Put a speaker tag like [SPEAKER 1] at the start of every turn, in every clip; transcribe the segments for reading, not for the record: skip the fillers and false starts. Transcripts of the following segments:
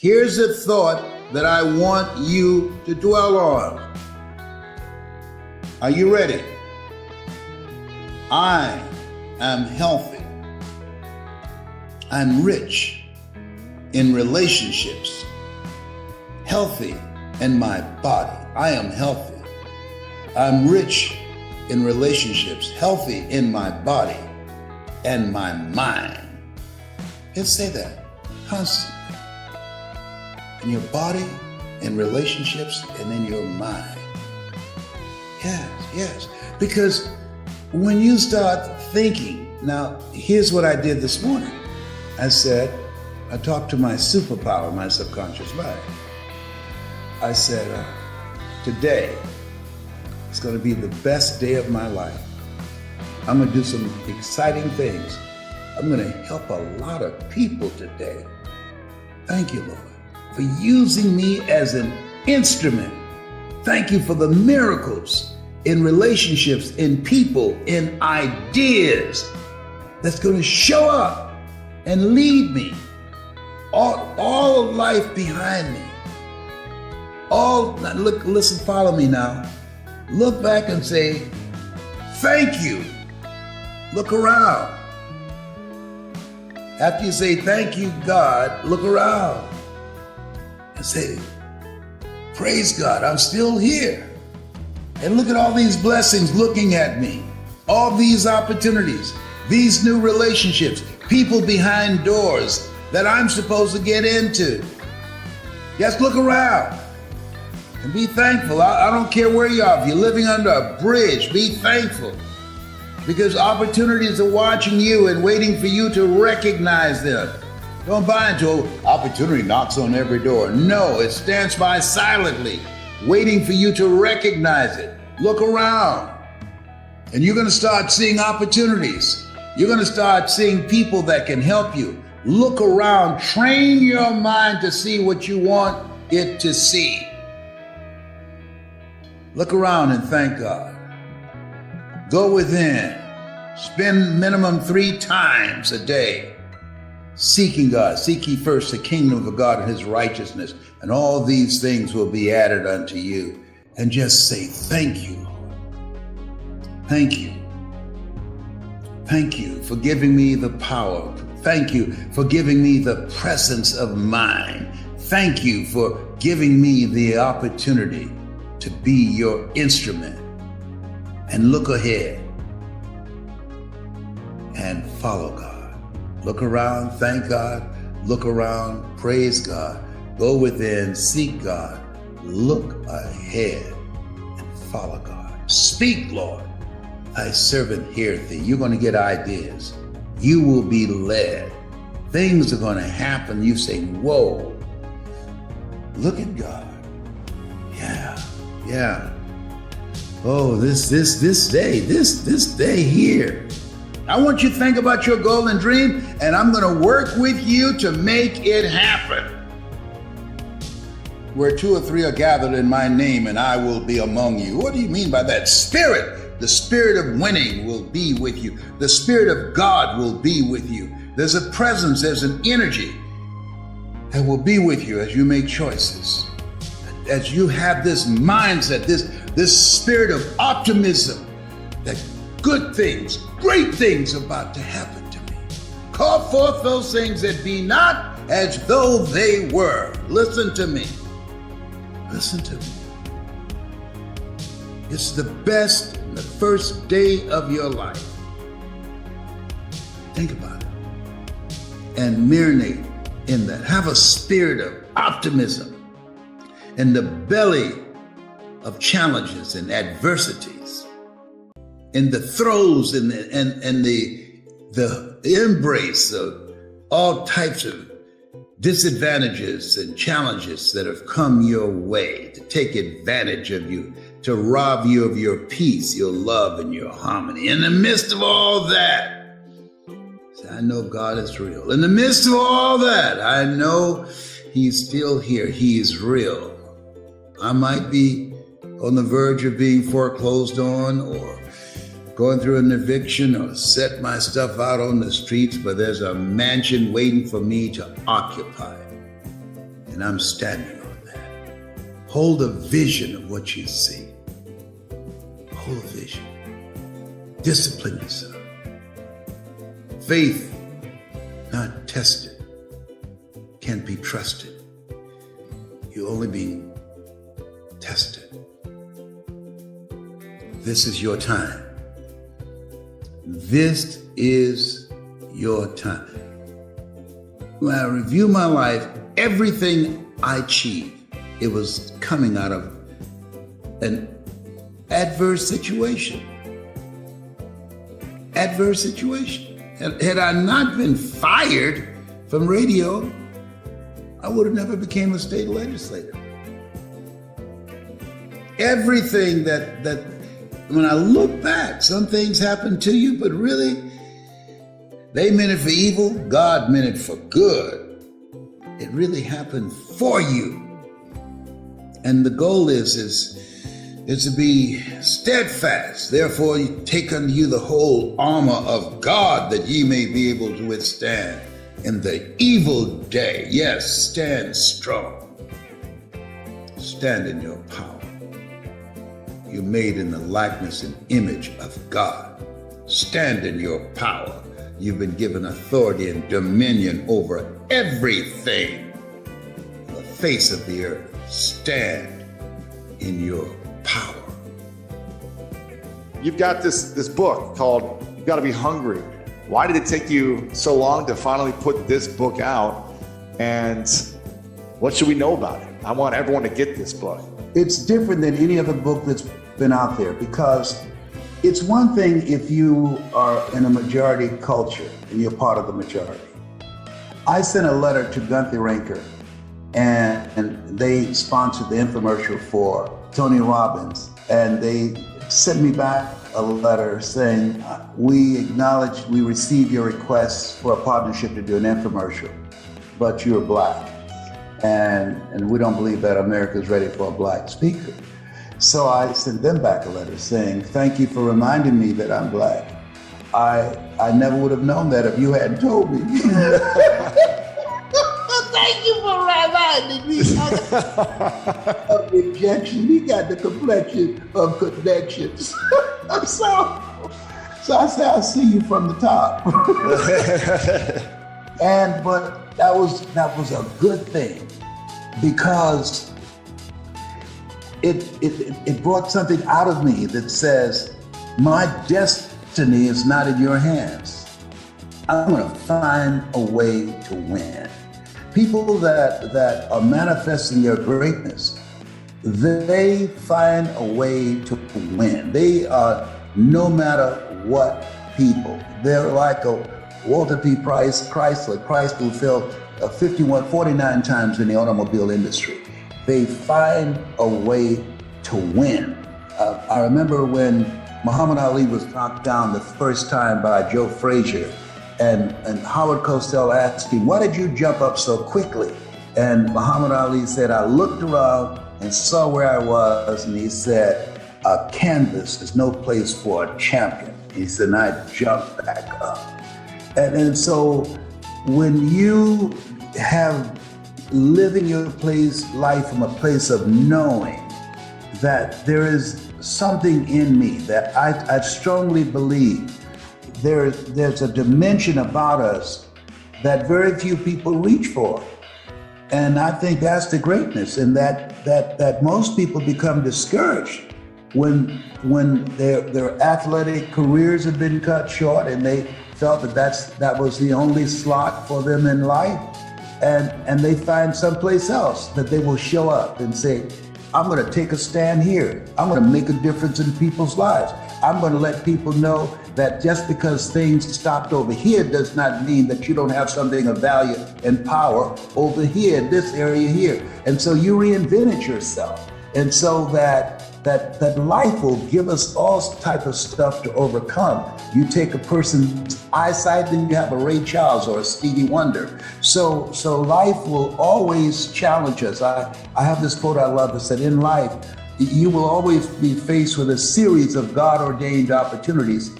[SPEAKER 1] Here's a thought that I want you to dwell on. Are you ready? I am healthy. I'm rich in relationships. Healthy in my body. I am healthy. I'm rich in relationships. Healthy in my body and my mind. Just say that constantly. In your body, in relationships, and in your mind. Yes. Because when you start thinking, now here's what I did this morning. I talked to my superpower, my subconscious mind. I said, today is going to be the best day of my life. I'm going to do some exciting things. I'm going to help a lot of people today. Thank you, Lord, for using me as an instrument. Thank you for the miracles in relationships, in people, in ideas that's going to show up and lead me. All of life behind me. Listen, follow me now. Look back and say, thank you. Look around. After you say, thank you, God, look around and say, praise God, I'm still here. And look at all these blessings looking at me. All these opportunities, these new relationships, people behind doors that I'm supposed to get into. Just look around and be thankful. I don't care where you are. If you're living under a bridge, be thankful. Because opportunities are watching you and waiting for you to recognize them. Don't buy into opportunity knocks on every door. No, it stands by silently, waiting for you to recognize it. Look around, and you're going to start seeing opportunities. You're going to start seeing people that can help you. Look around, train your mind to see what you want it to see. Look around and thank God. Go within. Spend minimum 3 times a day seeking God. Seek ye first the kingdom of God and his righteousness, and all these things will be added unto you. And just say, thank you, Lord. Thank you. Thank you for giving me the power. Thank you for giving me the presence of mind. Thank you for giving me the opportunity to be your instrument. And look ahead and follow God. Look around, thank God. Look around, praise God. Go within, seek God. Look ahead and follow God. Speak, Lord. Thy servant heareth thee. You're going to get ideas. You will be led. Things are going to happen. You say, whoa, look at God. Yeah. Oh, this day here. I want you to think about your goal and dream, and I'm going to work with you to make it happen. Where 2 or 3 are gathered in my name, and I will be among you. What do you mean by that? Spirit. The spirit of winning will be with you. The spirit of God will be with you. There's a presence, there's an energy that will be with you as you make choices. As you have this mindset, this spirit of optimism, that good things, great things are about to happen to me. Call forth those things that be not as though they were. Listen to me. Listen to me. It's the best and the first day of your life. Think about it. And marinate in that. Have a spirit of optimism in the belly of challenges and adversities, in the throes and the embrace of all types of disadvantages and challenges that have come your way to take advantage of you, to rob you of your peace, your love, and your harmony. In the midst of all that, I know God is real. In the midst of all that, I know he's still here. He is real. I might be on the verge of being foreclosed on or going through an eviction or set my stuff out on the streets, but there's a mansion waiting for me to occupy. And I'm standing on that. Hold a vision of what you see. Hold a vision. Discipline yourself. Faith, not tested, can't be trusted. You're only being tested. This is your time. This is your time. When I review my life, everything I achieved, it was coming out of an adverse situation. Adverse situation. Had I not been fired from radio, I would have never became a state legislator. Everything that when I look back, some things happen to you, but really, they meant it for evil, God meant it for good. It really happened for you. And the goal is to be steadfast. Therefore, you take unto you the whole armor of God, that ye may be able to withstand in the evil day. Yes, stand strong. Stand in your power. You're made in the likeness and image of God. Stand in your power. You've been given authority and dominion over everything on the face of the earth. Stand in your power.
[SPEAKER 2] You've got this book called You've Got to Be Hungry. Why did it take you so long to finally put this book out? And what should we know about it? I want everyone to get this book.
[SPEAKER 1] It's different than any other book that's been out there, because it's one thing if you are in a majority culture and you're part of the majority. I sent a letter to Gunther Ranker, and they sponsored the infomercial for Tony Robbins, and they sent me back a letter saying, we acknowledge, we received your request for a partnership to do an infomercial, but you're Black, and we don't believe that America is ready for a Black speaker. So I sent them back a letter saying, thank you for reminding me that I'm Black. I never would have known that if you hadn't told me. Thank you for reminding me of rejection. We got the complexion of connections. So I say, I'll see you from the top. But that was a good thing, because it brought something out of me that says, my destiny is not in your hands. I'm going to find a way to win. People that are manifesting their greatness, they find a way to win. They are no matter what people. They're like a Walter P. Chrysler who failed 49 times in the automobile industry. They find a way to win. I remember when Muhammad Ali was knocked down the first time by Joe Frazier, and Howard Cosell asked him, why did you jump up so quickly? And Muhammad Ali said, I looked around and saw where I was, and he said, a canvas is no place for a champion. He said, and I jumped back up. And so when you have living your life from a place of knowing that there is something in me that I strongly believe there's a dimension about us that very few people reach for. And I think that's the greatness, and that most people become discouraged when their athletic careers have been cut short and they felt that was the only slot for them in life. And they find someplace else that they will show up and say, I'm going to take a stand here. I'm going to make a difference in people's lives. I'm going to let people know that just because things stopped over here does not mean that you don't have something of value and power over here, in this area here. And so you reinvented yourself. And so that life will give us all type of stuff to overcome. You take a person's eyesight, then you have a Ray Charles or a Stevie Wonder. So life will always challenge us. I have this quote I love that said, in life, you will always be faced with a series of God-ordained opportunities,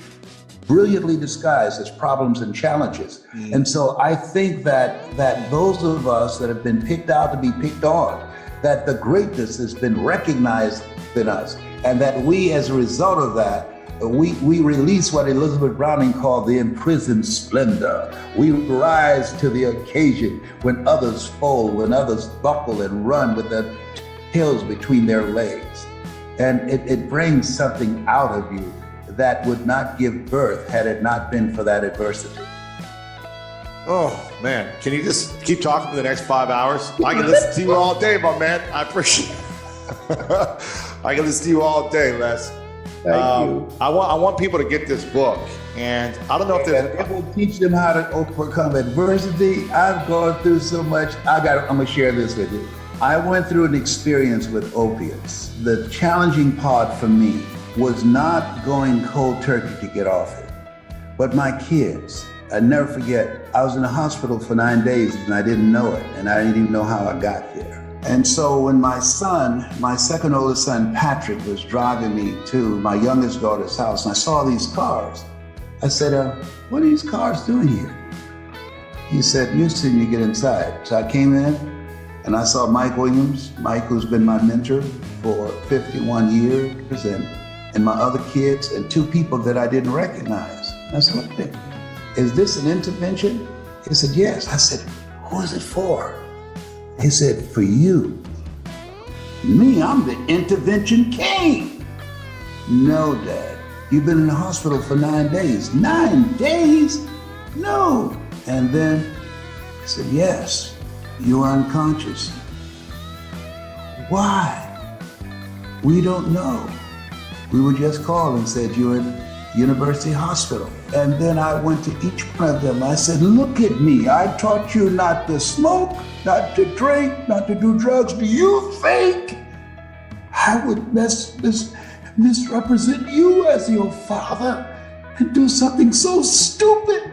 [SPEAKER 1] brilliantly disguised as problems and challenges. And so I think that those of us that have been picked out to be picked on, that the greatness has been recognized in us, and that we, as a result of that, we release what Elizabeth Browning called the imprisoned splendor. We rise to the occasion when others fold, when others buckle and run with their tails between their legs. And it brings something out of you that would not give birth had it not been for that adversity.
[SPEAKER 2] Oh, man. Can you just keep talking for the next 5 hours? I can listen to you all day, my man. I appreciate it. I can listen to you all day, Les.
[SPEAKER 1] Thank you.
[SPEAKER 2] I want people to get this book. And I don't know if there's...
[SPEAKER 1] It will teach them how to overcome adversity. I've gone through so much. I'm going to share this with you. I went through an experience with opiates. The challenging part for me was not going cold turkey to get off it, but my kids. I never forget, I was in the hospital for 9 days and I didn't know it, and I didn't even know how I got there. And so when my son, my second oldest son, Patrick, was driving me to my youngest daughter's house, and I saw these cars, I said, what are these cars doing here? He said, you see me get inside. So I came in and I saw Mike Williams, Mike, who's been my mentor for 51 years, and my other kids, and two people that I didn't recognize. I said, what the? Is this an intervention? He said, yes. I said, who is it for? He said, for you. Me, I'm the intervention king. No, Dad, you've been in the hospital for 9 days. 9 days? No. And then he said, yes, you are unconscious. Why? We don't know. We were just called and said, you're in University Hospital. And then I went to each one of them. I said, look at me. I taught you not to smoke, not to drink, not to do drugs. Do you think I would misrepresent you as your father and do something so stupid?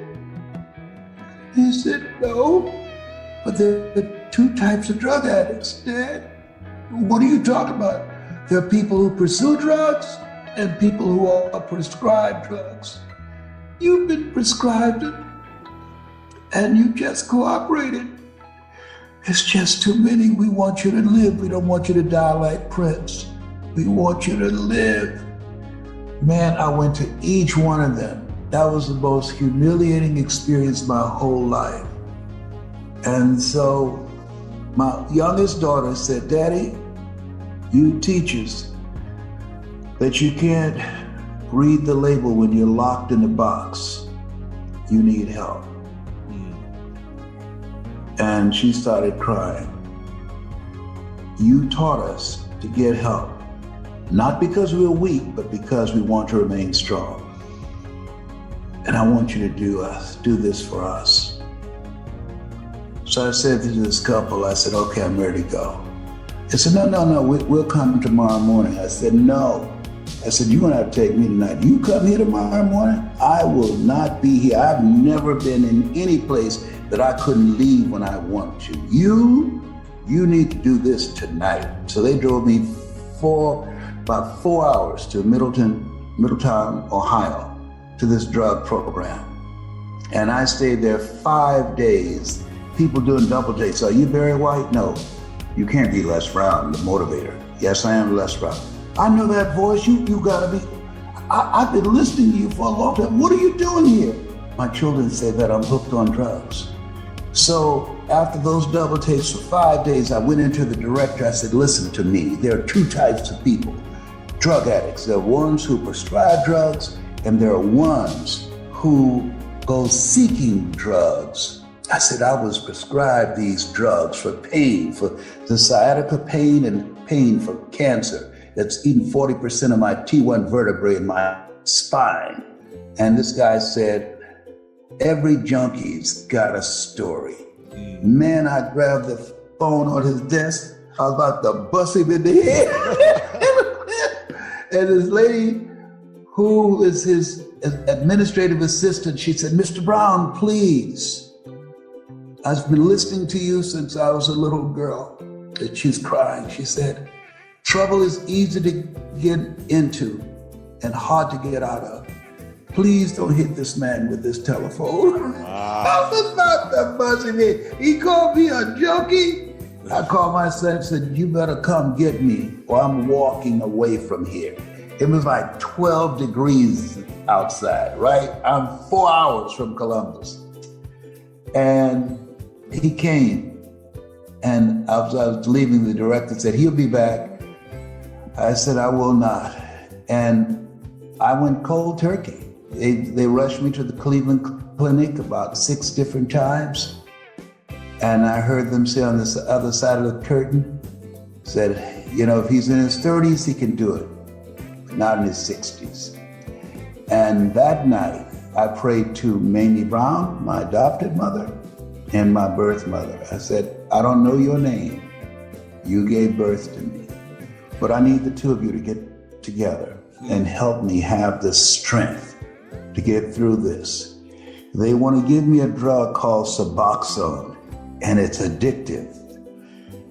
[SPEAKER 1] He said, no, but there are two types of drug addicts, Dad. What are you talking about? There are people who pursue drugs and people who are prescribed drugs. You've been prescribed it, and you just cooperated. It's just too many. We want you to live. We don't want you to die like Prince. We want you to live. Man, I went to each one of them. That was the most humiliating experience my whole life. And so my youngest daughter said, Daddy, you teachers, that you can't read the label when you're locked in the box. You need help. And she started crying. You taught us to get help, not because we're weak, but because we want to remain strong. And I want you to do this for us. So I said to this couple, I said, okay, I'm ready to go. They said, no, we'll come tomorrow morning. I said, no. I said, you're gonna have to take me tonight. You come here tomorrow morning, I will not be here. I've never been in any place that I couldn't leave when I want to. You need to do this tonight. So they drove me about 4 hours to Middletown, Ohio, to this drug program. And I stayed there 5 days. People doing double dates. Are you Barry White? No, you can't be Les Brown, the motivator. Yes, I am Les Brown. I know that voice. You gotta be. I've been listening to you for a long time. What are you doing here? My children say that I'm hooked on drugs. So after those double takes for 5 days, I went into the director. I said, listen to me. There are two types of people. Drug addicts. There are ones who prescribe drugs, and there are ones who go seeking drugs. I said, I was prescribed these drugs for pain, for the sciatica pain and pain for cancer. That's eating 40% of my T1 vertebrae in my spine. And this guy said, every junkie's got a story. Man, I grabbed the phone on his desk. I was about to bust him in the head. And this lady, who is his administrative assistant, she said, Mr. Brown, please. I've been listening to you since I was a little girl. And she's crying. She said, trouble is easy to get into and hard to get out of. please don't hit this man with this telephone. I was about to bust him in. He called me a junkie. I called my son and said, you better come get me or I'm walking away from here. It was like 12 degrees outside, right? I'm 4 hours from Columbus. And he came, and I was leaving. The director said, he'll be back. I said, I will not. And I went cold turkey. They rushed me to the Cleveland Clinic about 6 different times. And I heard them say on this other side of the curtain, said, you know, if he's in his 30s, he can do it, but not in his 60s. And that night, I prayed to Mamie Brown, my adopted mother, and my birth mother. I said, I don't know your name. You gave birth to me, but I need the two of you to get together and help me have the strength to get through this. They want to give me a drug called Suboxone, and it's addictive.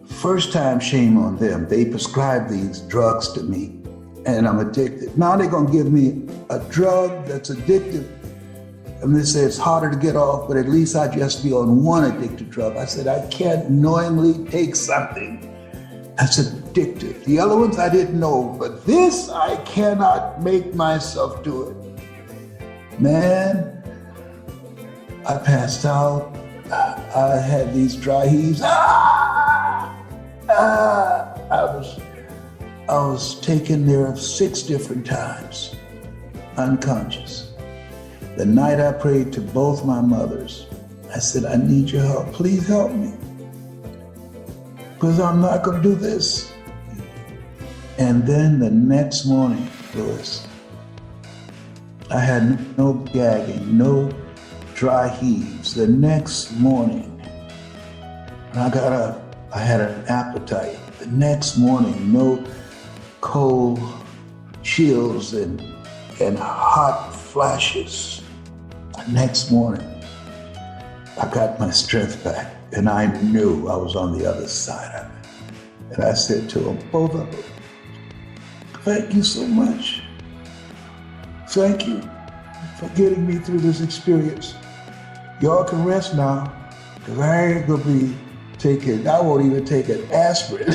[SPEAKER 1] First time, shame on them. They prescribed these drugs to me, and I'm addicted. Now they're gonna give me a drug that's addictive, and they say it's harder to get off, but at least I just be on one addictive drug. I said, I can't knowingly take something that's addictive. The other ones I didn't know, but this I cannot make myself do it. Man, I passed out. I had these dry heaves. I was taken there 6 different times, unconscious. The night I prayed to both my mothers, I said, I need your help. Please help me, because I'm not going to do this. And then the next morning, Louis, I had no gagging, no dry heaves. The next morning, I got up, I had an appetite. The next morning, no cold chills and hot flashes. The next morning, I got my strength back, and I knew I was on the other side of it. And I said to them, both of them, thank you so much. Thank you for getting me through this experience. Y'all can rest now, because I ain't gonna be I won't even take an aspirin.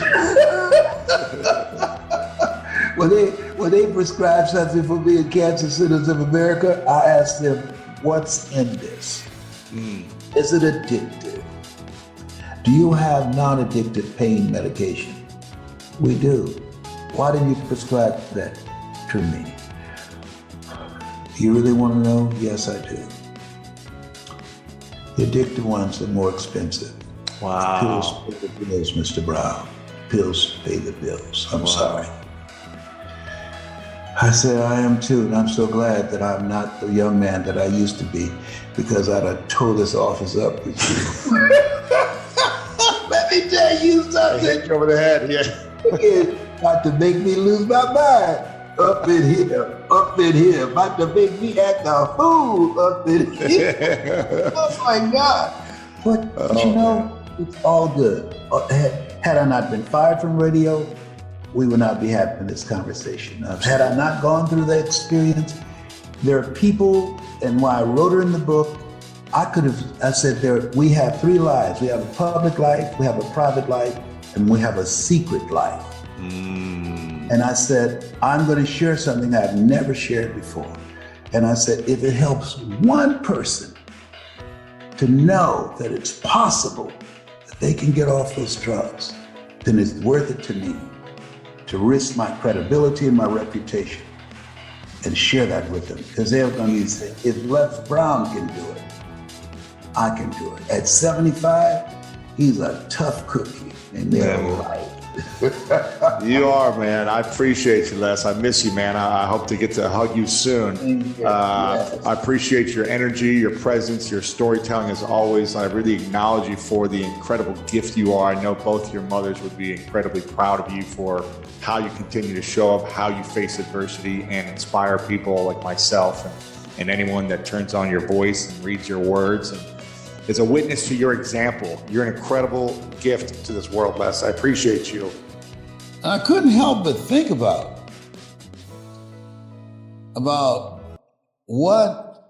[SPEAKER 1] When they prescribe something for me in Cancer Centers of America, I ask them, what's in this? Is it addictive? Do you have non-addictive pain medication? We do. Why didn't you prescribe that to me? You really want to know? Yes, I do. The addictive ones are more expensive.
[SPEAKER 2] Wow.
[SPEAKER 1] Pills pay the bills, Mr. Brown. Pills pay the bills. I'm sorry. I said, I am too, and I'm so glad that I'm not the young man that I used to be, because I'd have tore this office up with you. Let me tell you something.
[SPEAKER 2] Hit you over the head, yeah.
[SPEAKER 1] It's about to make me lose my mind. Up in here, about to make me act a fool up in here. Oh my God. But you know, it's all good. Had I not been fired from radio, we would not be having this conversation. Had I not gone through that experience, there are people, and why I wrote her in the book, I said we have 3 lives. We have a public life, we have a private life, and we have a secret life. And I said, I'm going to share something I've never shared before. And I said, if it helps one person to know that it's possible that they can get off those drugs, then it's worth it to me to risk my credibility and my reputation and share that with them. Because they're going to say, if Les Brown can do it, I can do it. At 75, he's a tough cookie, and they're right.
[SPEAKER 2] You are, man. I appreciate you, Les. I miss you, man. I hope to get to hug you soon.
[SPEAKER 1] Yes.
[SPEAKER 2] I appreciate your energy, your presence, your storytelling as always. I really acknowledge you for the incredible gift you are. I know both your mothers would be incredibly proud of you for how you continue to show up, how you face adversity and inspire people like myself and anyone that turns on your voice and reads your words and is a witness to your example. You're an incredible gift to this world, Les. I appreciate you.
[SPEAKER 1] I couldn't help but think about what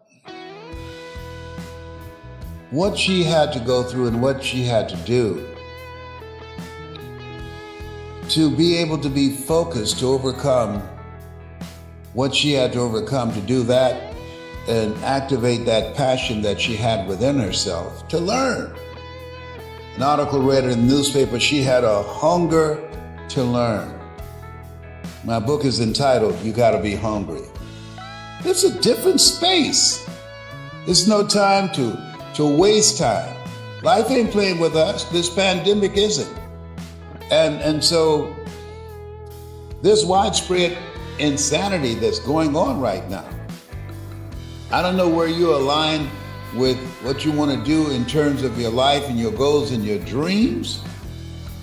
[SPEAKER 1] she had to go through and what she had to do to be able to be focused to overcome what she had to overcome to do that and activate that passion that she had within herself to learn. An article read in the newspaper, she had a hunger to learn. My book is entitled, You Gotta Be Hungry. It's a different space. It's no time to waste time. Life ain't playing with us. This pandemic isn't. And so there's widespread insanity that's going on right now. I don't know where you align with what you want to do in terms of your life and your goals and your dreams,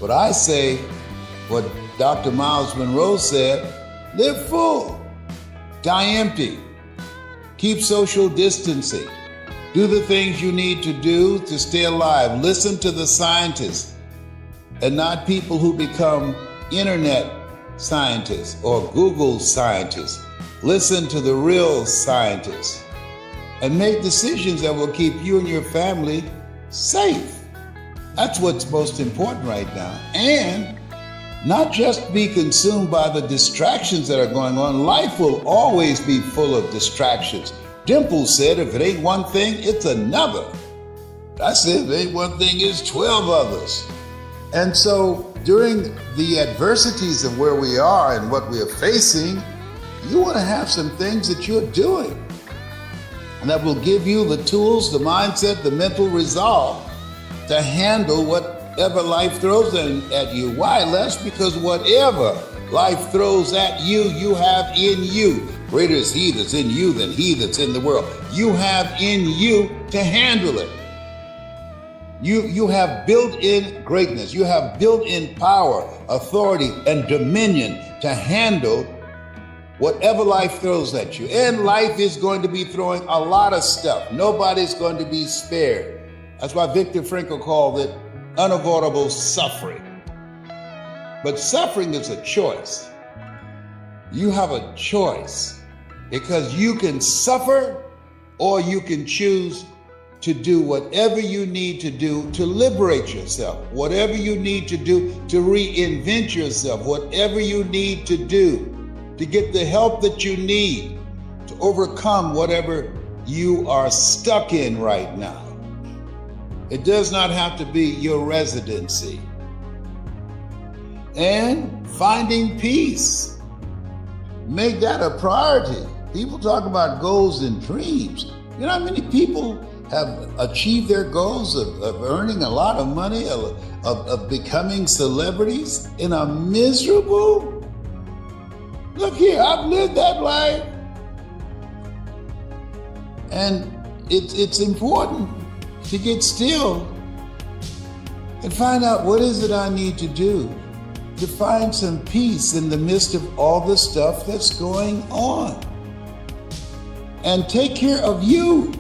[SPEAKER 1] but I say what Dr. Miles Monroe said, live full, die empty, keep social distancing, do the things you need to do to stay alive, listen to the scientists and not people who become internet scientists or Google scientists. Listen to the real scientists and make decisions that will keep you and your family safe. That's what's most important right now. And not just be consumed by the distractions that are going on. Life will always be full of distractions. Dimple said, if it ain't one thing, it's another. I said, if it ain't one thing, it's 12 others. And so during the adversities of where we are and what we are facing, you want to have some things that you're doing and that will give you the tools, the mindset, the mental resolve to handle whatever life throws at you. Why, Les? Because whatever life throws at you, you have in you. Greater is he that's in you than he that's in the world. You have in you to handle it. You have built-in greatness. You have built-in power, authority, and dominion to handle whatever life throws at you. And life is going to be throwing a lot of stuff. Nobody's going to be spared. That's why Viktor Frankl called it unavoidable suffering. But suffering is a choice. You have a choice because you can suffer or you can choose to do whatever you need to do to liberate yourself, whatever you need to do to reinvent yourself, whatever you need to do to get the help that you need to overcome whatever you are stuck in right now. It does not have to be your residency. And finding peace. Make that a priority. People talk about goals and dreams. You know how many people have achieved their goals of earning a lot of money, of becoming celebrities in a miserable? Look here, I've lived that life. And it's important to get still and find out what is it I need to do to find some peace in the midst of all the stuff that's going on. And take care of you.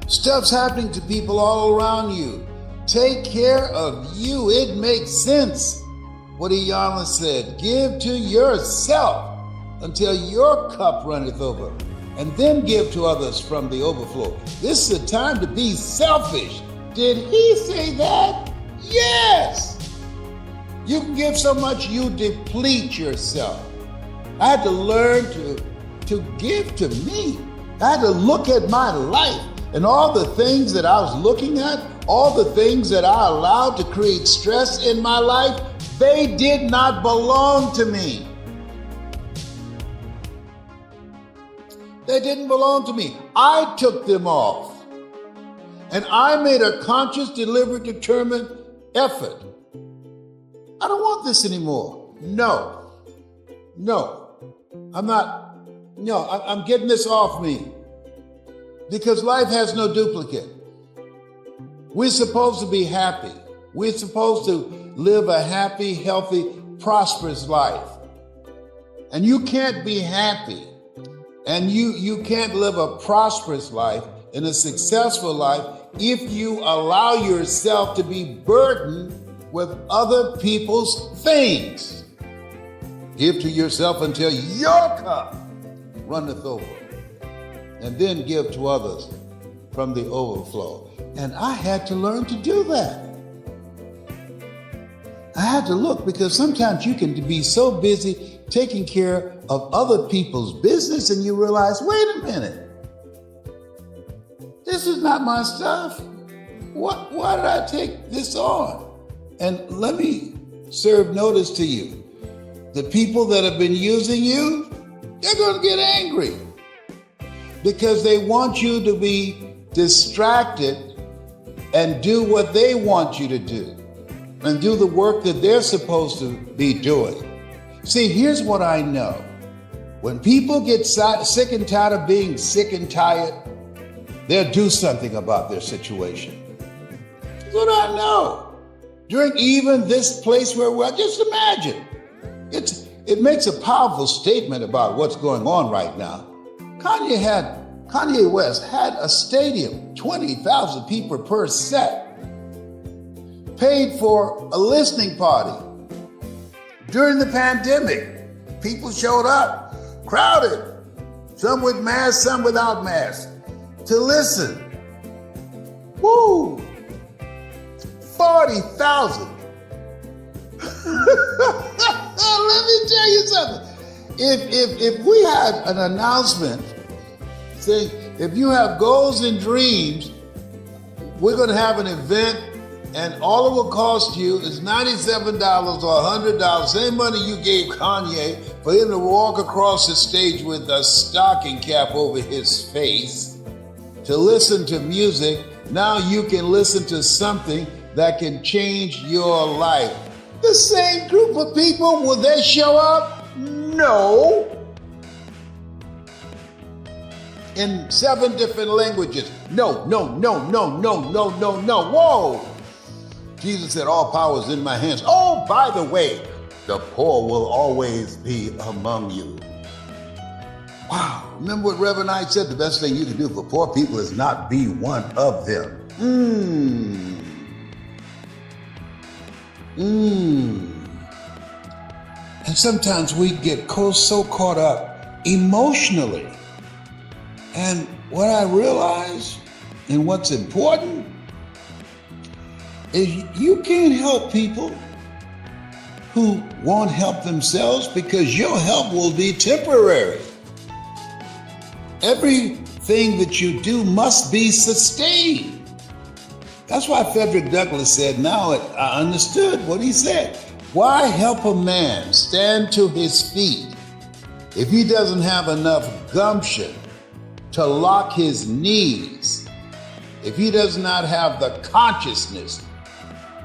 [SPEAKER 1] Stuff's happening to people all around you. Take care of you. It makes sense. What Iyanla said, give to yourself until your cup runneth over, and then give to others from the overflow. This is a time to be selfish. Did he say that? Yes. You can give so much you deplete yourself. I had to learn to give to me. I had to look at my life and all the things that I was looking at, all the things that I allowed to create stress in my life, they did not belong to me. They didn't belong to me. I took them off. And I made a conscious, deliberate, determined effort. I don't want this anymore. No. I'm getting this off me. Because life has no duplicate. We're supposed to be happy. We're supposed to live a happy, healthy, prosperous life. And you can't be happy and you can't live a prosperous life and a successful life if you allow yourself to be burdened with other people's things. Give to yourself until your cup runneth over, and then give to others from the overflow. And I had to learn to do that. I had to look, because sometimes you can be so busy taking care of other people's business and you realize, wait a minute, this is not my stuff. Why did I take this on? And let me serve notice to you. The people that have been using you, they're going to get angry because they want you to be distracted and do what they want you to do and do the work that they're supposed to be doing. See, here's what I know. When people get sick and tired of being sick and tired, they'll do something about their situation. That's what I know. During even this place where we're, just imagine, it makes a powerful statement about what's going on right now. Kanye West had a stadium, 20,000 people per set, paid for a listening party. During the pandemic, people showed up, crowded, some with masks, some without masks, to listen. Woo! 40,000. Let me tell you something. If we had an announcement saying, if you have goals and dreams, we're going to have an event, and all it will cost you is $97 or $100, same money you gave Kanye for him to walk across the stage with a stocking cap over his face to listen to music. Now you can listen to something that can change your life. The same group of people, will they show up? No. In 7 different languages. No. Whoa. Jesus said, all power is in my hands. Oh, by the way, the poor will always be among you. Wow. Remember what Reverend Knight said? The best thing you can do for poor people is not be one of them. And sometimes we get so caught up emotionally. And what I realize, and what's important, is you can't help people who won't help themselves, because your help will be temporary. Everything that you do must be sustained. That's why Frederick Douglass said, now I understood what he said. Why help a man stand to his feet if he doesn't have enough gumption to lock his knees, if he does not have the consciousness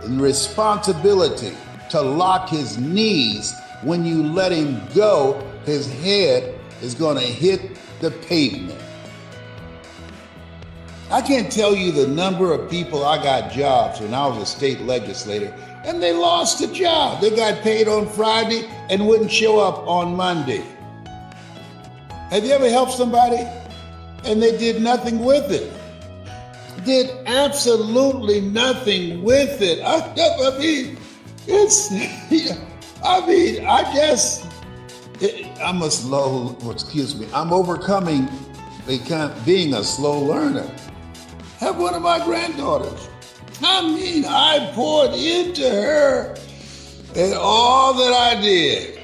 [SPEAKER 1] and responsibility to lock his knees? When you let him go, his head is going to hit the pavement. I can't tell you the number of people I got jobs when I was a state legislator, and they lost a job. They got paid on Friday and wouldn't show up on Monday. Have you ever helped somebody and they did nothing with it? Did absolutely nothing with it. I'm overcoming being a slow learner. Have one of my granddaughters. I poured into her and all that I did.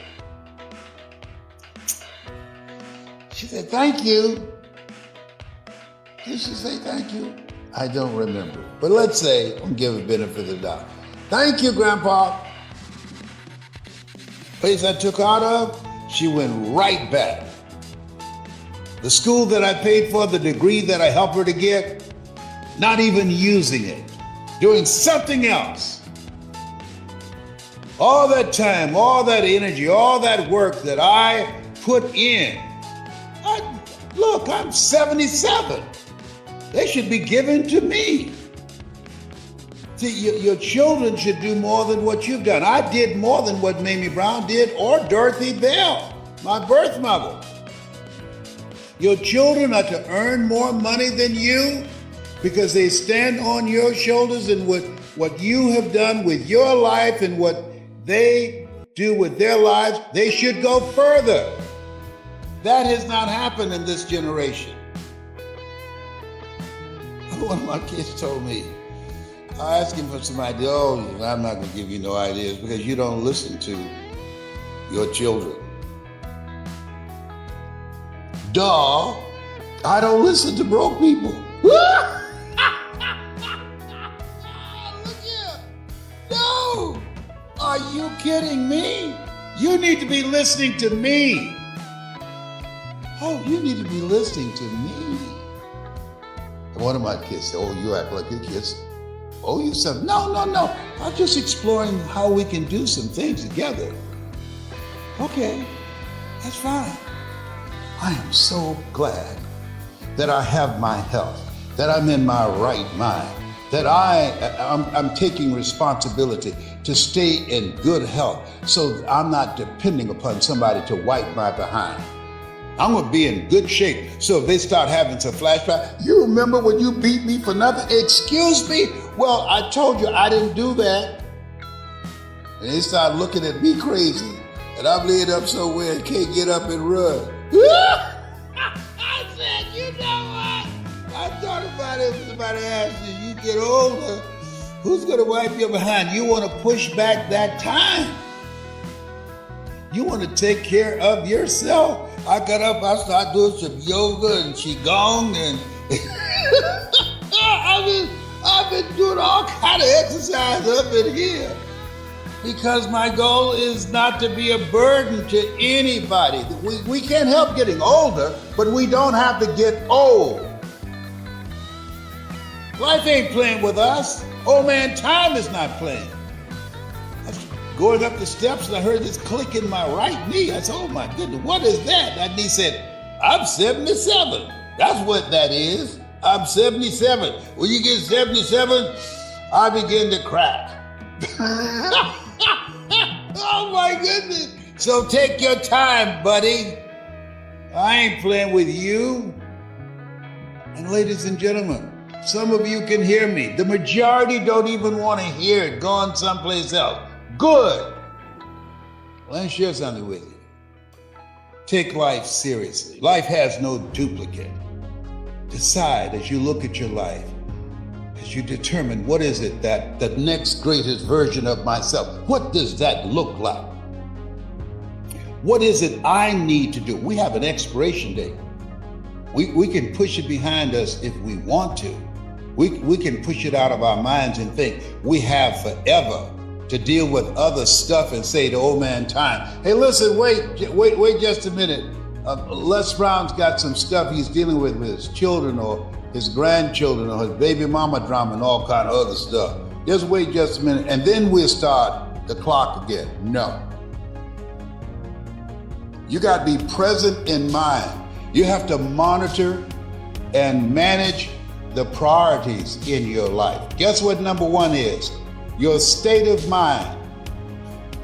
[SPEAKER 1] She said, thank you. Did she say thank you? I don't remember. But let's say, I'll give a benefit of the doubt. Thank you, Grandpa. Place I took out of, she went right back. The school that I paid for, the degree that I helped her to get, not even using it, doing something else. All that time, all that energy, all that work that I put in. Look, I'm 77. They should be given to me. See, your children should do more than what you've done. I did more than what Mamie Brown did, or Dorothy Bell, my birth mother. Your children are to earn more money than you because they stand on your shoulders, and what you have done with your life and what they do with their lives, they should go further. That has not happened in this generation. One of my kids told me, I asked him for some ideas. Oh, I'm not going to give you no ideas because you don't listen to your children. Duh, I don't listen to broke people. Look here. No, are you kidding me? You need to be listening to me. Oh, you need to be listening to me. And one of my kids said, oh, you act like your kids owe you something. No. I'm just exploring how we can do some things together. Okay, that's fine. I am so glad that I have my health, that I'm in my right mind, that I'm taking responsibility to stay in good health so I'm not depending upon somebody to wipe my behind. I'm gonna be in good shape. So if they start having some flashback, you remember when you beat me for nothing? Excuse me? Well, I told you I didn't do that. And they start looking at me crazy. And I'm laid up somewhere and can't get up and run. I said, you know what? I thought about it when somebody asked you get older, who's gonna wipe your behind? You wanna push back that time. You wanna take care of yourself. I got up, I started doing some yoga and qigong and I've been doing all kind of exercise up in here because my goal is not to be a burden to anybody. We can't help getting older, but we don't have to get old. Life ain't playing with us. Old man time is not playing. Going up the steps and I heard this click in my right knee. I said, oh my goodness, what is that? That knee said, I'm 77. That's what that is. I'm 77. When you get 77, I begin to crack. Oh my goodness. So take your time, buddy. I ain't playing with you. And ladies and gentlemen, some of you can hear me. The majority don't even want to hear it. Gone someplace else. Good. Let me share something with you. Take life seriously. Life has no duplicate. Decide as you look at your life, as you determine what is it that the next greatest version of myself, what does that look like? What is it I need to do? We have an expiration date. We can push it behind us if we want to. We can push it out of our minds and think we have forever to deal with other stuff and say to old man time, hey, listen, wait just a minute. Les Brown's got some stuff he's dealing with his children or his grandchildren or his baby mama drama and all kind of other stuff. Just wait just a minute and then we'll start the clock again. No. You got to be present in mind. You have to monitor and manage the priorities in your life. Guess what number one is? Your state of mind,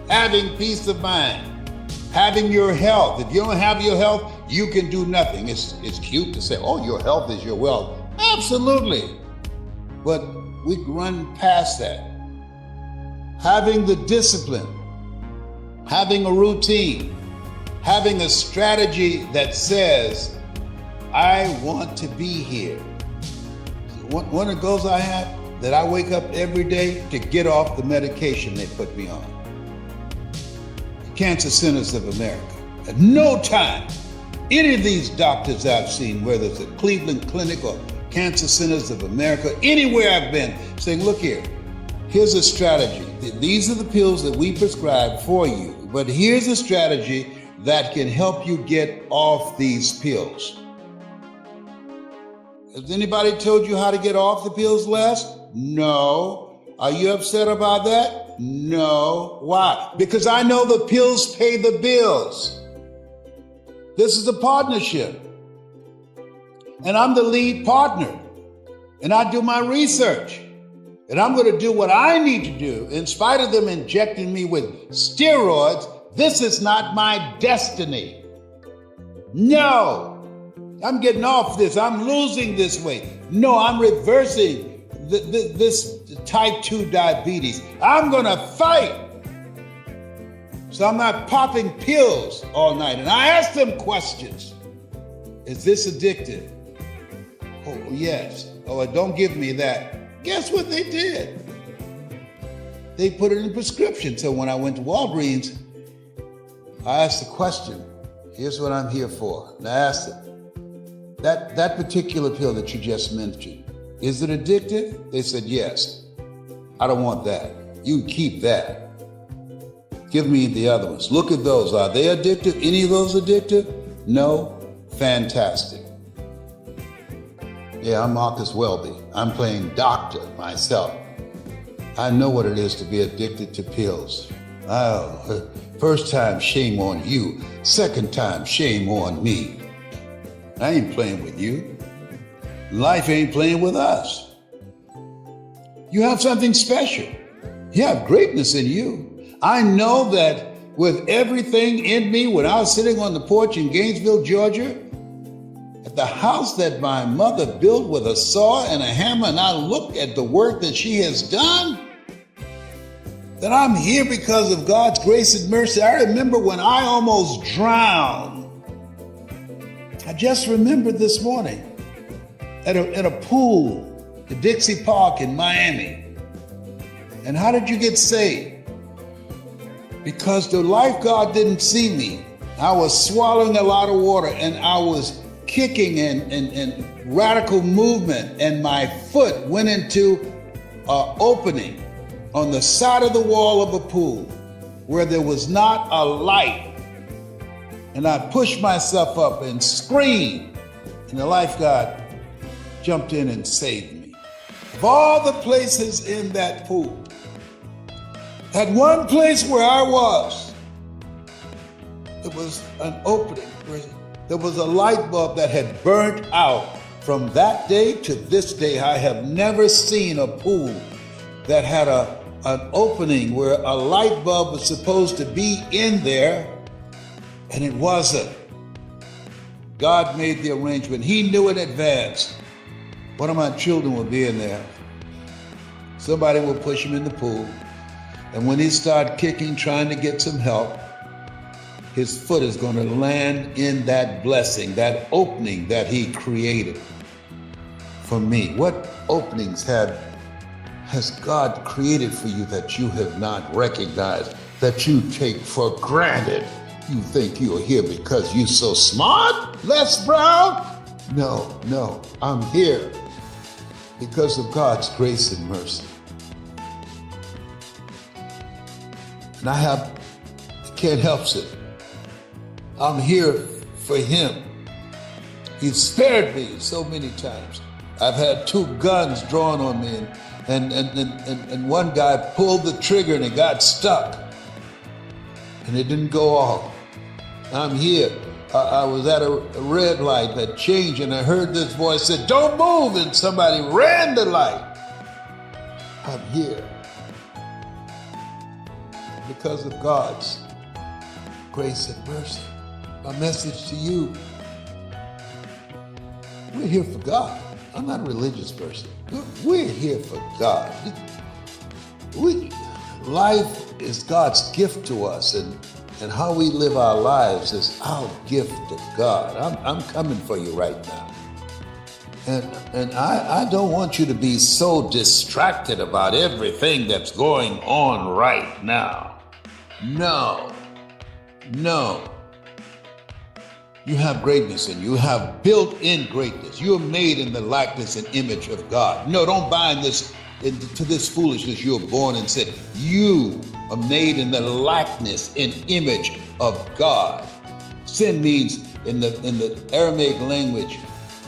[SPEAKER 1] having peace of mind, having your health. If you don't have your health, you can do nothing. It's cute to say, oh, your health is your wealth. Absolutely. But we run past that. Having the discipline, having a routine, having a strategy that says, I want to be here. One of the goals I have, that I wake up every day to get off the medication they put me on. Cancer Centers of America. At no time, any of these doctors I've seen, whether it's at Cleveland Clinic or Cancer Centers of America, anywhere I've been, saying, look here, here's a strategy. These are the pills that we prescribe for you, but here's a strategy that can help you get off these pills. Has anybody told you how to get off the pills, Les? No. Are you upset about that? No. Why? Because I know the pills pay the bills. This is a partnership. And I'm the lead partner. And I do my research. And I'm going to do what I need to do. In spite of them injecting me with steroids, this is not my destiny. No. I'm getting off this. I'm losing this weight. No, I'm reversing this type 2 diabetes. I'm going to fight So I'm not popping pills all night. And I ask them questions. Is this addictive? Oh, yes. Oh, don't give me that. Guess what they did? They put it in a prescription. So when I went to Walgreens, I asked the question, here's what I'm here for. And I asked them, that particular pill that you just mentioned, is it addictive? They said, yes. I don't want that. You keep that. Give me the other ones. Look at those. Are they addictive? Any of those addictive? No? Fantastic. Yeah, I'm Marcus Welby. I'm playing doctor myself. I know what it is to be addicted to pills. Oh, first time, shame on you. Second time, shame on me. I ain't playing with you. Life ain't playing with us. You have something special. You have greatness in you. I know that with everything in me, when I was sitting on the porch in Gainesville, Georgia, at the house that my mother built with a saw and a hammer, and I look at the work that she has done, that I'm here because of God's grace and mercy. I remember when I almost drowned. I just remembered this morning at a pool at Dixie Park in Miami. And how did you get saved? Because the lifeguard didn't see me. I was swallowing a lot of water and I was kicking and radical movement, and my foot went into an opening on the side of the wall of a pool where there was not a light. And I pushed myself up and screamed, and the lifeguard jumped in and saved me. Of all the places in that pool, at one place where I was, there was an opening. There was a light bulb that had burnt out. From that day to this day, I have never seen a pool that had an opening where a light bulb was supposed to be in there, and it wasn't. God made the arrangement. He knew in advance one of my children would be in there. Somebody will push him in the pool. And when he started kicking, trying to get some help, his foot is going to land in that blessing, that opening that he created for me. What openings has God created for you that you have not recognized, that you take for granted? You think you're here because you're so smart, Les Brown? No, I'm here because of God's grace and mercy. And I can't help it. I'm here for him. He's spared me so many times. I've had 2 guns drawn on me, and one guy pulled the trigger and it got stuck. And it didn't go off. I'm here. I was at a red light that changed, and I heard this voice said, "Don't move," and somebody ran the light. I'm here because of God's grace and mercy. My message to you, we're here for God. I'm not a religious person. We're here for God. Life is God's gift to us, and how we live our lives is our gift to God. I'm coming for you right now. And I don't want you to be so distracted about everything that's going on right now. No. You have greatness in you. You have built-in greatness. You are made in the likeness and image of God. No, don't buy into this foolishness. You were born and said, you are made in the likeness and image of God. Sin means, in the Aramaic language,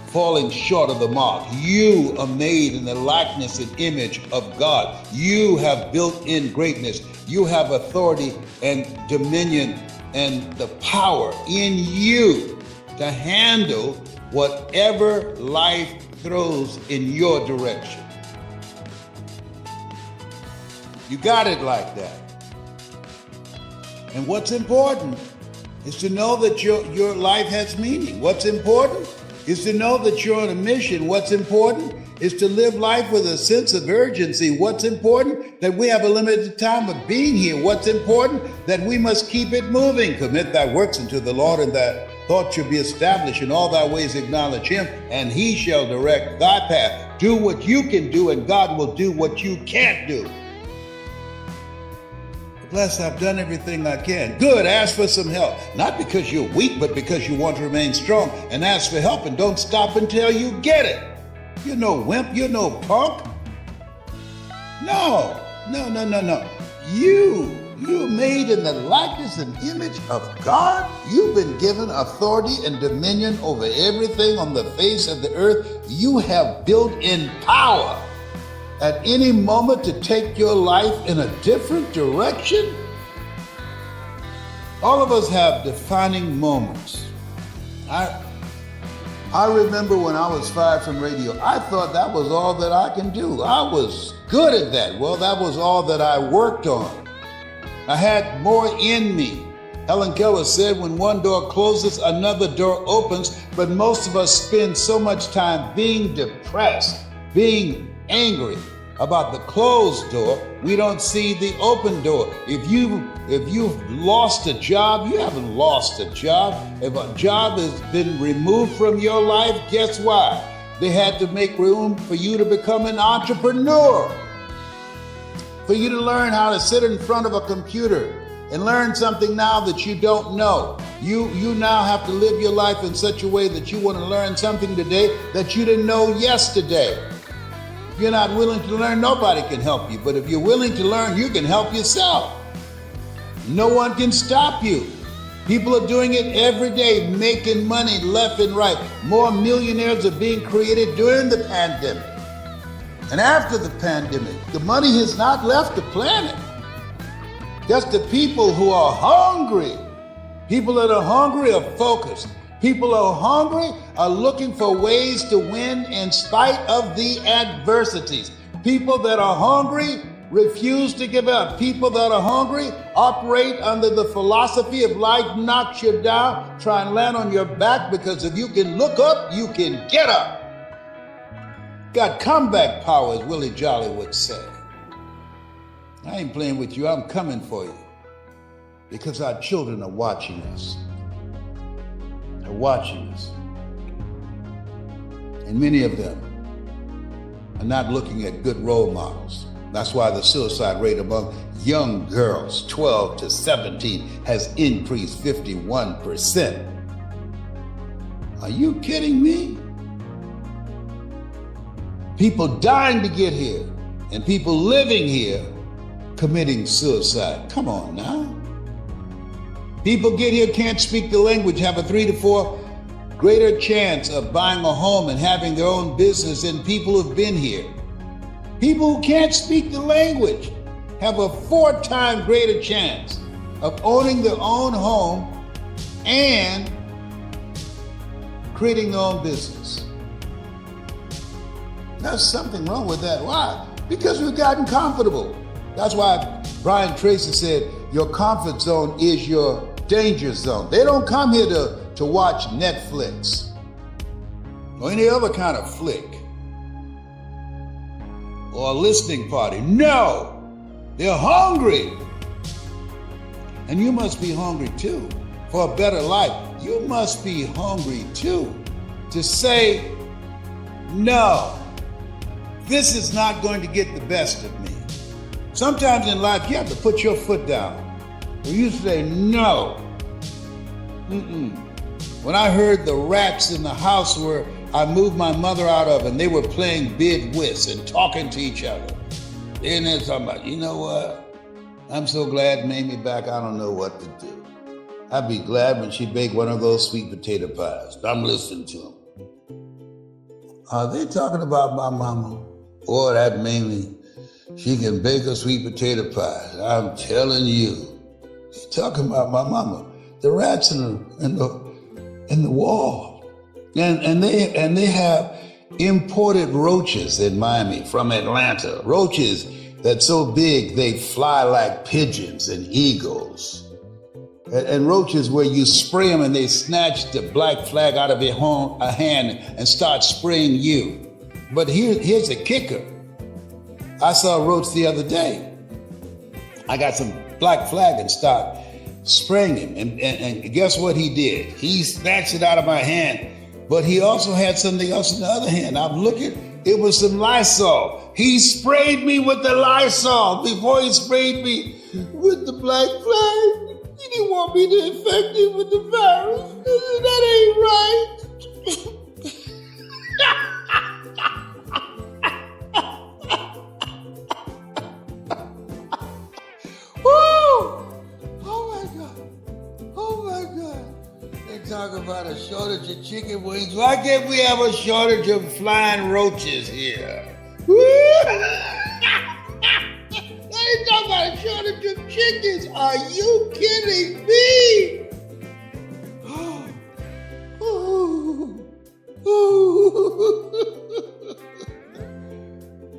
[SPEAKER 1] falling short of the mark. You are made in the likeness and image of God. You have built-in greatness. You have authority and dominion and the power in you to handle whatever life throws in your direction. You got it like that. And what's important is to know that your life has meaning. What's important is to know that you're on a mission. What's important is to live life with a sense of urgency. What's important? That we have a limited time of being here. What's important? That we must keep it moving. Commit thy works unto the Lord, and thy thoughts shall be established. In all thy ways acknowledge him, and he shall direct thy path. Do what you can do, and God will do what you can't do. Bless, I've done everything I can. Good, ask for some help. Not because you're weak, but because you want to remain strong. And ask for help, and don't stop until you get it. You're no wimp, you're no punk. No. You're made in the likeness and image of God. You've been given authority and dominion over everything on the face of the earth. You have built-in power at any moment to take your life in a different direction. All of us have defining moments. I remember when I was fired from radio, I thought that was all that I can do. I was good at that. Well, that was all that I worked on. I had more in me. Helen Keller said, when one door closes, another door opens, but most of us spend so much time being depressed, being angry about the closed door, we don't see the open door. If you've lost a job, you haven't lost a job. If a job has been removed from your life, guess why? They had to make room for you to become an entrepreneur, for you to learn how to sit in front of a computer and learn something now that you don't know. You now have to live your life in such a way that you want to learn something today that you didn't know yesterday. If you're not willing to learn, nobody can help you. But if you're willing to learn, you can help yourself. No one can stop you. People are doing it every day, making money left and right. More millionaires are being created during the pandemic. And after the pandemic, the money has not left the planet. Just the people who are hungry. People that are hungry are focused. People who are hungry are looking for ways to win in spite of the adversities. People that are hungry refuse to give up. People that are hungry operate under the philosophy of life knocks you down, try and land on your back, because if you can look up, you can get up. Got comeback power, as Willie Jolly would say. I ain't playing with you, I'm coming for you. Because our children are watching us. They're watching us. And many of them are not looking at good role models. That's why the suicide rate among young girls 12 to 17 has increased 51%. Are you kidding me? People dying to get here and people living here committing suicide. Come on now. People get here, can't speak the language, have a 3 to 4 greater chance of buying a home and having their own business than people who've been here. People who can't speak the language have a 4-time greater chance of owning their own home and creating their own business. There's something wrong with that. Why? Because we've gotten comfortable. That's why Brian Tracy said, your comfort zone is your danger zone. They don't come here to watch Netflix or any other kind of flick or a listening party. No, they're hungry. And you must be hungry too for a better life. You must be hungry too to say, no, this is not going to get the best of me. Sometimes in life, you have to put your foot down. When you say no. When I heard the rats in the house where I moved my mother out of, and they were playing bid whist and talking to each other. Then they're talking about, you know what? I'm so glad Mamie back, I don't know what to do. I'd be glad when she baked one of those sweet potato pies. I'm listening to them. Are they talking about my mama? Or that Mamie, she can bake a sweet potato pie. I'm telling you. They're talking about my mama. The rats in the wall. And they have imported roaches in Miami from Atlanta. Roaches that's so big they fly like pigeons and eagles. And roaches where you spray them and they snatch the black flag out of your hand and start spraying you. But here's the kicker. I saw Roach the other day. I got some black flag and started spraying him. And guess what he did? He snatched it out of my hand, but he also had something else in the other hand. I'm looking, it was some Lysol. He sprayed me with the Lysol before he sprayed me with the black flag. He didn't want me to infect him with the virus. That ain't right. Talk about a shortage of chicken wings. Why can't we have a shortage of flying roaches here? They talk about a shortage of chickens. Are you kidding me?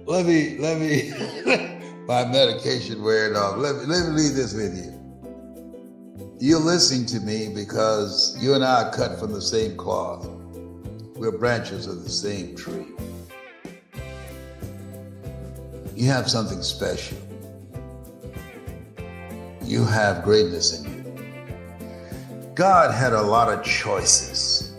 [SPEAKER 1] Let me, my medication wearing off. Let me leave this with you. You're listening to me because you and I are cut from the same cloth. We're branches of the same tree. You have something special. You have greatness in you. God had a lot of choices.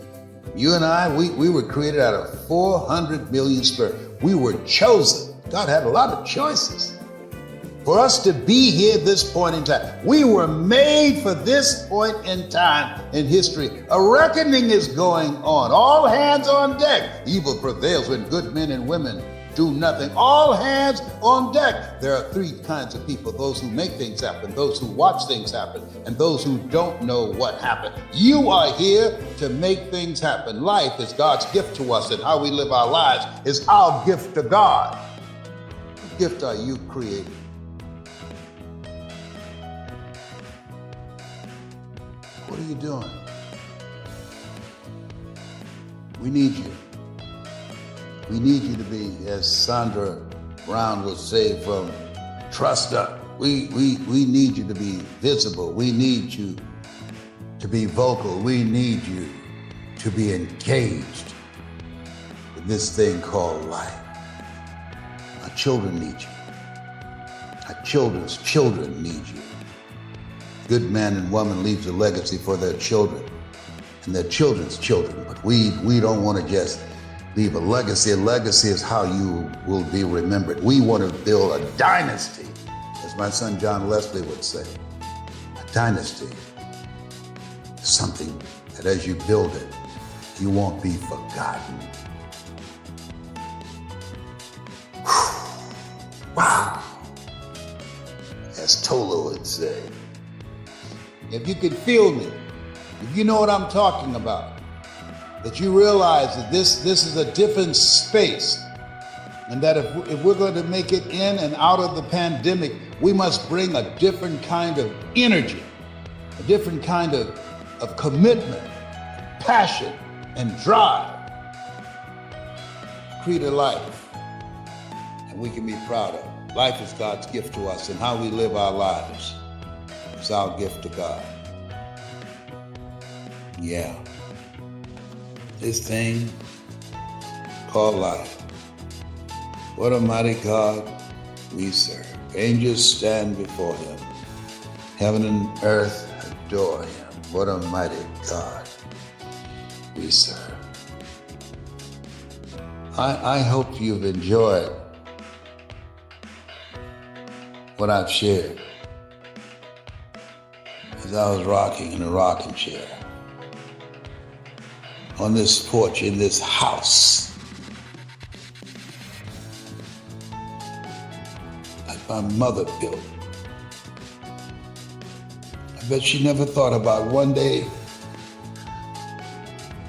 [SPEAKER 1] You and I, we were created out of 400 million spirits. We were chosen. God had a lot of choices. For us to be here at this point in time, we were made for this point in time in history. A reckoning is going on. All hands on deck. Evil prevails when good men and women do nothing. All hands on deck. There are three kinds of people: those who make things happen, those who watch things happen, and those who don't know what happened. You are here to make things happen. Life is God's gift to us, and how we live our lives is our gift to God. What gift are you creating? What are you doing? We need you. We need you to be, as Sandra Brown would say, from trust up. We need you to be visible. We need you to be vocal. We need you to be engaged in this thing called life. Our children need you. Our children's children need you. Good man and woman leaves a legacy for their children and their children's children. But we don't want to just leave a legacy. A legacy is how you will be remembered. We want to build a dynasty, as my son John Leslie would say. A dynasty is something that as you build it, you won't be forgotten. Wow. As Tolo would say. If you could feel me, if you know what I'm talking about, that you realize that this is a different space, and that if we're going to make it in and out of the pandemic, we must bring a different kind of energy, a different kind of commitment, passion, and drive. Create a life that we can be proud of. Life is God's gift to us, and how we live our lives is our gift to God. Yeah. This thing called life. What a mighty God we serve. Angels stand before him. Heaven and earth adore him. What a mighty God we serve. I hope you've enjoyed what I've shared as I was rocking in a rocking chair on this porch in this house that my mother built. I bet she never thought about one day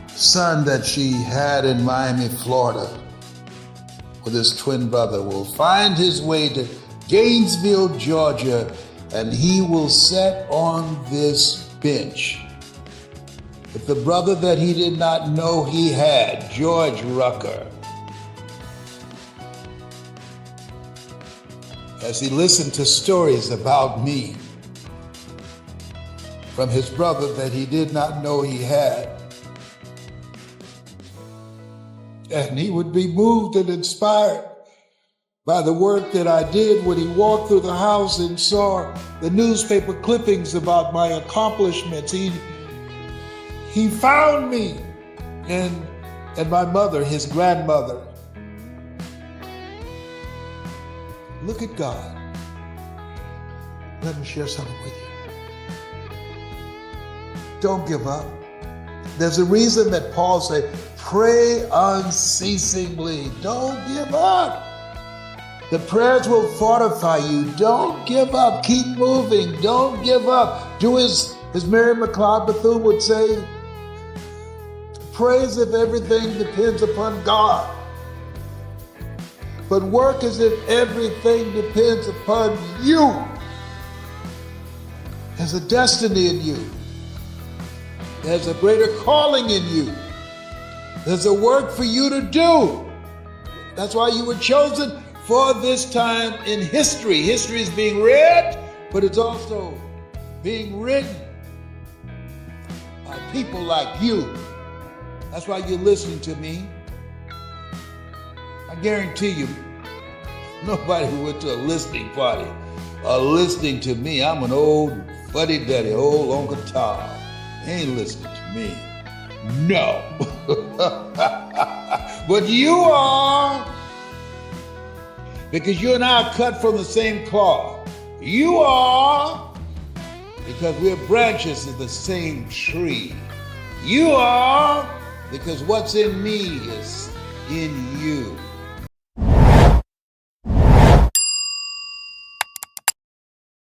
[SPEAKER 1] the son that she had in Miami, Florida, with his twin brother, will find his way to Gainesville, Georgia, and he will sit on this bench with the brother that he did not know he had, George Rucker, as he listened to stories about me from his brother that he did not know he had. And he would be moved and inspired by the work that I did when he walked through the house and saw the newspaper clippings about my accomplishments. He found me and my mother, his grandmother. Look at God. Let me share something with you. Don't give up. There's a reason that Paul said, pray unceasingly. Don't give up. The prayers will fortify you. Don't give up. Keep moving. Don't give up. Do as Mary McLeod Bethune would say, pray as if everything depends upon God. But work as if everything depends upon you. There's a destiny in you. There's a greater calling in you. There's a work for you to do. That's why you were chosen for this time in history. History is being read, but it's also being written by people like you. That's why you're listening to me. I guarantee you, nobody who went to a listening party are listening to me. I'm an old fuddy-duddy, old Uncle Tom. He ain't listening to me. No. But you are, because you and I are cut from the same cloth. You are, because we're branches of the same tree. You are, because what's in me is in you.